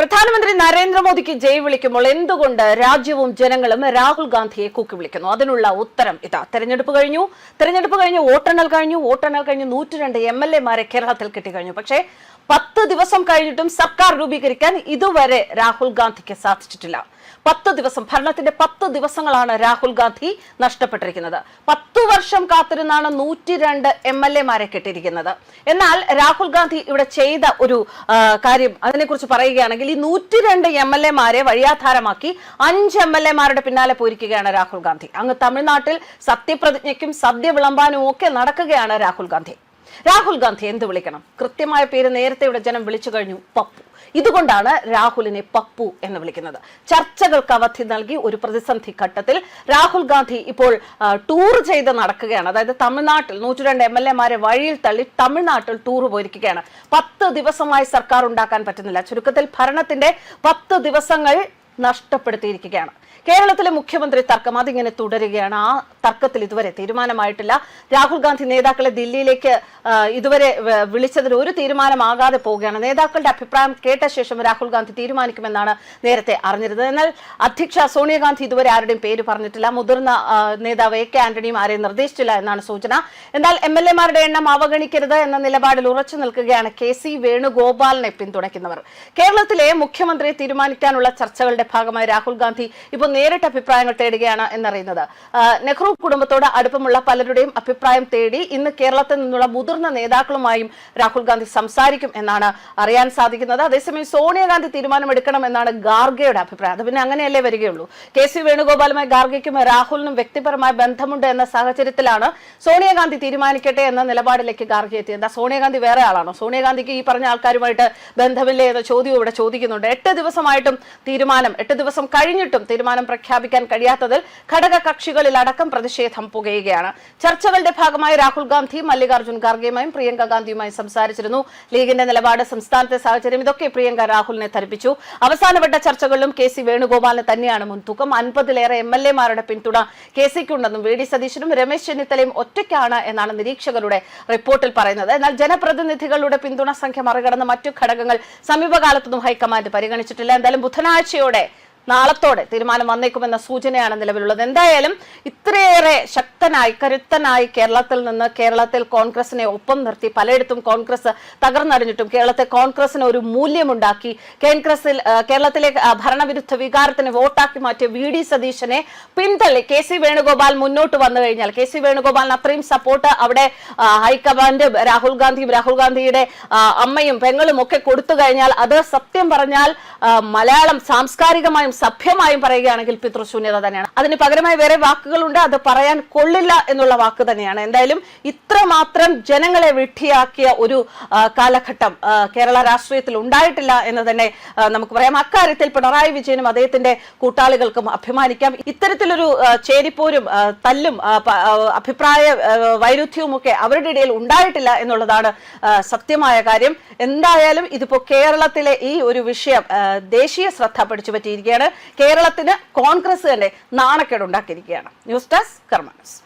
പ്രധാനമന്ത്രി നരേന്ദ്രമോദിക്ക് ജയ് വിളിക്കുമ്പോൾ എന്തുകൊണ്ട് രാജ്യവും ജനങ്ങളും രാഹുൽ ഗാന്ധിയെ കൂക്കി വിളിക്കുന്നു? അതിനുള്ള ഉത്തരം ഇതാ. തെരഞ്ഞെടുപ്പ് കഴിഞ്ഞു, വോട്ടെണ്ണൽ കഴിഞ്ഞു 102 MLA-മാരെ കേരളത്തിൽ കിട്ടിക്കഴിഞ്ഞു. പക്ഷേ 10 ദിവസം കഴിഞ്ഞിട്ടും സർക്കാർ രൂപീകരിക്കാൻ ഇതുവരെ രാഹുൽ ഗാന്ധിക്ക് സാധിച്ചിട്ടില്ല. 10 ദിവസം, ഭരണത്തിന്റെ 10 ദിവസങ്ങളാണ് രാഹുൽ ഗാന്ധി നഷ്ടപ്പെട്ടിരിക്കുന്നത്. 10 വർഷം കാത്തിരുന്നാണ് 102 MLA-മാരെ കിട്ടിയിരിക്കുന്നത്. എന്നാൽ രാഹുൽ ഗാന്ധി ഇവിടെ ചെയ്ത ഒരു കാര്യം, അതിനെക്കുറിച്ച് പറയുകയാണെങ്കിൽ, ഈ 102 MLA-മാരെ വഴിയാധാരമാക്കി 5 MLA-മാരുടെ പിന്നാലെ പോയിരിക്കുകയാണ് രാഹുൽ ഗാന്ധി. അങ്ങ് തമിഴ്നാട്ടിൽ സത്യപ്രതിജ്ഞയ്ക്കും സദ്യ വിളമ്പാനും ഒക്കെ നടക്കുകയാണ് രാഹുൽ ഗാന്ധി. രാഹുൽ ഗാന്ധി എന്ത് വിളിക്കണം? കൃത്യമായ പേര് നേരത്തെ ഇവിടെ ജനം വിളിച്ചു കഴിഞ്ഞു, പപ്പു. ഇതുകൊണ്ടാണ് രാഹുലിനെ പപ്പു എന്ന് വിളിക്കുന്നത്. ചർച്ചകൾക്ക് അവധി നൽകി ഒരു പ്രതിസന്ധി ഘട്ടത്തിൽ രാഹുൽ ഗാന്ധി ഇപ്പോൾ ടൂർ ചെയ്ത് നടക്കുകയാണ്. അതായത് തമിഴ്നാട്ടിൽ 102 MLA-മാരെ വഴിയിൽ തള്ളി തമിഴ്നാട്ടിൽ ടൂർ പോയിരിക്കുകയാണ്. 10 ദിവസമായി സർക്കാർ ഉണ്ടാക്കാൻ പറ്റുന്നില്ല. ചുരുക്കത്തിൽ ഭരണത്തിന്റെ 10 ദിവസങ്ങൾ നഷ്ടപ്പെടുത്തിയിരിക്കുകയാണ്. കേരളത്തിലെ മുഖ്യമന്ത്രി തർക്കം അതിങ്ങനെ തുടരുകയാണ്. ആ തർക്കത്തിൽ ഇതുവരെ തീരുമാനമായിട്ടില്ല. രാഹുൽ ഗാന്ധി നേതാക്കളെ ദില്ലിയിലേക്ക് ഇതുവരെ വിളിച്ചതിൽ ഒരു തീരുമാനമാകാതെ പോവുകയാണ്. നേതാക്കളുടെ അഭിപ്രായം കേട്ട ശേഷം രാഹുൽ ഗാന്ധി തീരുമാനിക്കുമെന്നാണ് നേരത്തെ അറിഞ്ഞിരുന്നത്. എന്നാൽ അധ്യക്ഷ സോണിയാഗാന്ധി ഇതുവരെ ആരുടെയും പേര് പറഞ്ഞിട്ടില്ല. മുതിർന്ന നേതാവ് AK ആന്റണിയും ആരെയും നിർദ്ദേശിച്ചില്ല എന്നാണ് സൂചന. എന്നാൽ MLA-മാരുടെ എണ്ണം അവഗണിക്കരുത് എന്ന നിലപാടിൽ ഉറച്ചു നിൽക്കുകയാണ് KC വേണുഗോപാലിനെ പിന്തുണയ്ക്കുന്നവർ. കേരളത്തിലെ മുഖ്യമന്ത്രിയെ തീരുമാനിക്കാനുള്ള ചർച്ചകളുടെ ഭാഗമായി രാഹുൽ ഗാന്ധി ഇപ്പോൾ നേരിട്ട് അഭിപ്രായങ്ങൾ തേടുകയാണ് എന്നറിയുന്നത്. നെഹ്റു കുടുംബത്തോട് അടുപ്പമുള്ള പലരുടെയും അഭിപ്രായം തേടി ഇന്ന് കേരളത്തിൽ നിന്നുള്ള മുതിർന്ന നേതാക്കളുമായും രാഹുൽ ഗാന്ധി സംസാരിക്കും എന്നാണ് അറിയാൻ സാധിക്കുന്നത്. അതേസമയം സോണിയാഗാന്ധി തീരുമാനമെടുക്കണം എന്നാണ് ഗാർഗയുടെ അഭിപ്രായം. അത് പിന്നെ അങ്ങനെയല്ലേ വരികയുള്ളൂ. KC വേണുഗോപാലുമായി ഗാർഗയ്ക്കും രാഹുലിനും വ്യക്തിപരമായ ബന്ധമുണ്ട് എന്ന സാഹചര്യത്തിലാണ് സോണിയാഗാന്ധി തീരുമാനിക്കട്ടെ എന്ന നിലപാടിലേക്ക് ഗാർഗെ എത്തിയത്. എന്താ, സോണിയാഗാന്ധി വേറെ ആളാണോ? സോണിയാഗാന്ധിക്ക് ഈ പറഞ്ഞ ആൾക്കാരുമായിട്ട് ബന്ധമില്ലേ എന്ന ചോദ്യവും ഇവിടെ ചോദിക്കുന്നുണ്ട്. 8 ദിവസമായിട്ടും 8 ദിവസം കഴിഞ്ഞിട്ടും തീരുമാനം പ്രഖ്യാപിക്കാൻ കഴിയാത്തതിൽ ഘടക കക്ഷികളിൽ അടക്കം പ്രതിഷേധം പുകയുകയാണ്. ചർച്ചകളുടെ ഭാഗമായി രാഹുൽ ഗാന്ധി മല്ലികാർജ്ജുൻ ഖാർഗെയുമായും പ്രിയങ്ക ഗാന്ധിയുമായും സംസാരിച്ചിരുന്നു. ലീഗിന്റെ നിലപാട്, സംസ്ഥാനത്തെ സാഹചര്യം, ഇതൊക്കെ പ്രിയങ്ക രാഹുലിനെ ധരിപ്പിച്ചു. അവസാനവട്ട ചർച്ചകളിലും KC വേണുഗോപാലിന് തന്നെയാണ് മുൻതൂക്കം. 50-ലേറെ MLA-മാരുടെ പിന്തുണ KCക്കുണ്ടെന്നും VD സതീശനും രമേശ് ചെന്നിത്തലയും ഒറ്റയ്ക്കാണ് എന്നാണ് നിരീക്ഷകരുടെ റിപ്പോർട്ടിൽ പറയുന്നത്. എന്നാൽ ജനപ്രതിനിധികളുടെ പിന്തുണ സംഖ്യ മറികടന്ന മറ്റു ഘടകങ്ങൾ സമീപകാലത്തൊന്നും ഹൈക്കമാൻഡ് പരിഗണിച്ചിട്ടില്ല. എന്തായാലും ബുധനാഴ്ചയോടെ, നാളത്തോടെ തീരുമാനം വന്നേക്കുമെന്ന സൂചനയാണ് നിലവിലുള്ളത്. എന്തായാലും ഇത്രയേറെ ശക്തനായി, കരുത്തനായി കേരളത്തിൽ കോൺഗ്രസിനെ ഒപ്പം നിർത്തി, പലയിടത്തും കോൺഗ്രസ് തകർന്നടിഞ്ഞിട്ടും കേരളത്തെ കോൺഗ്രസിന് ഒരു മൂല്യമുണ്ടാക്കി, കേരളത്തിലെ ഭരണവിരുദ്ധ വികാരത്തിന് വോട്ടാക്കി മാറ്റിയ VD സതീശനെ പിന്തള്ളി KC വേണുഗോപാൽ മുന്നോട്ട് വന്നു കഴിഞ്ഞാൽ, KC വേണുഗോപാലിന് അത്രയും സപ്പോർട്ട് അവിടെ ഹൈക്കമാൻഡ് രാഹുൽ ഗാന്ധിയുടെ അമ്മയും പെങ്ങളും ഒക്കെ കൊടുത്തു കഴിഞ്ഞാൽ, അത് സത്യം പറഞ്ഞാൽ മലയാളം സാംസ്കാരികമായും സഭ്യമായും പറയുകയാണെങ്കിൽ പിതൃശൂന്യത തന്നെയാണ്. അതിന് പകരമായി വേറെ വാക്കുകളുണ്ട്, അത് പറയാൻ കൊള്ളില്ല എന്നുള്ള വാക്ക് തന്നെയാണ്. എന്തായാലും ഇത്രമാത്രം ജനങ്ങളെ വിഡ്ഢിയാക്കിയ ഒരു കാലഘട്ടം കേരള രാഷ്ട്രീയത്തിൽ ഉണ്ടായിട്ടില്ല എന്ന് തന്നെ നമുക്ക് പറയാം. അക്കാര്യത്തിൽ പിണറായി വിജയനും അദ്ദേഹത്തിന്റെ കൂട്ടാളികൾക്കും അഭിമാനിക്കാം. ഇത്തരത്തിലൊരു ചേരിപ്പോരും തല്ലും അഭിപ്രായ വൈരുദ്ധ്യവും ഒക്കെ അവരുടെ ഇടയിൽ ഉണ്ടായിട്ടില്ല എന്നുള്ളതാണ് സത്യമായ കാര്യം. എന്തായാലും ഇതിപ്പോ കേരളത്തിലെ ഈ ഒരു വിഷയം ദേശീയ ശ്രദ്ധ പിടിച്ചുപറ്റിയിരിക്കുകയാണ്. കേരളത്തിന് കോൺഗ്രസ് തന്നെ നാണക്കേടുണ്ടാക്കിയിരിക്കുകയാണ്. ന്യൂസ് ഡെസ്ക് കർമ്മ ന്യൂസ്.